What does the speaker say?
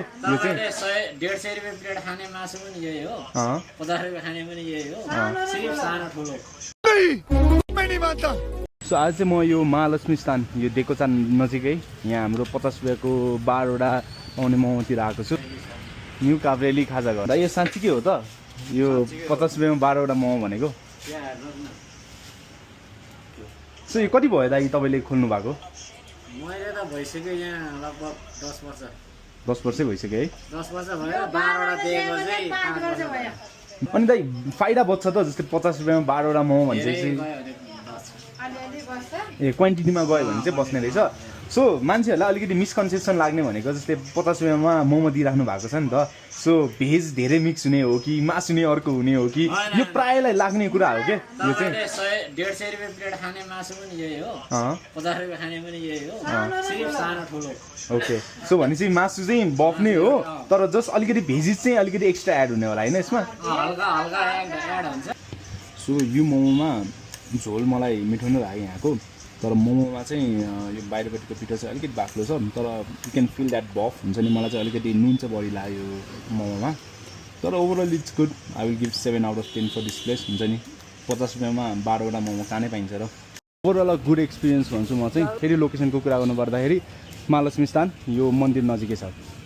यो चाहिँ 150 रुपैयाँ प्लेट खाने मासु पनि यही हो 50 रुपैयाँ खाने पनि यही हो सिर्फ सानो ठुलो सो आज चाहिँ म यो महालक्ष्मी स्थान यो डेकोचान नजिकै यहाँ हाम्रो 50 रुपियाँको 12 वटा आउने मोमोतिर आएको छु न्यू काभ्रेली खाजा घर यो साँच्चीकै हो त यो 50 रुपियाँमा 12 वटा मोमो भनेको सो यो कति भयो दाइ तपाईँले खोल्नु भएको मैले त भइसक्यो यहाँ लगभग 10 वर्ष 10 वर्षै भइसक्यो है 10 वर्ष भयो 12 वटा दिएको चाहिँ 5 वर्ष भयो अनि दाइ फाइदा बच्छ त जस्तै 50 रुपियाँमा 12 वटा मोमो भनेपछि ए क्वान्टिटीमा गयो भने चाहिँ बस्ने रहेछ सो मान्छेहरूलाई अलिकति मिसकन्सेप्सन लाग्ने भनेको जस्तै 50 रुपियाँमा मोमो दिइराख्नु भएको छ नि त सो भेज धेरै मिक्स हुने हो कि मासु नै अर्को हुने हो कि यो प्रायलाई लाग्ने कुरा हो के यो चाहिँ 150 रुपैयाँ प्लेट खाने मासु पनि यही हो 50 रुपैयाँ खाने पनि यही हो सिर्फ सानो ठुलो ओके सो भनेपछि मासु चाहिँ बफ नै हो तर जस्ट अलिकति भेजिस चाहिँ अलिकति एक्स्ट्रा एड हुने होला हैन यसमा हल्का हल्का एड हुन्छ सो यो मोमोमा झोल मलाई मिठो नै लाग्यो यहाँको तर मोमोमा चाहिँ यो बाहिरपट्टिको पिठो चाहिँ अलिकति बाक्लो छ तर यु क्यान फिल द्याट बफ हुन्छ नि मलाई चाहिँ अलिकति नुन चाहिँ बढी लाग्यो मोमोमा तर overall it's good I will give 7 out of 10 for this place हुन्छ नि 50 रुपियाँमा 12 वटा मोमो कहाँ नै पाइन्छ र ओभरअल गुड एक्सपिरियन्स भन्छु म चाहिँ फेरि लोकेसनको कुरा गर्नु पर्दाखेरि महालक्ष्मी स्थान यो मन्दिर नजिकै छ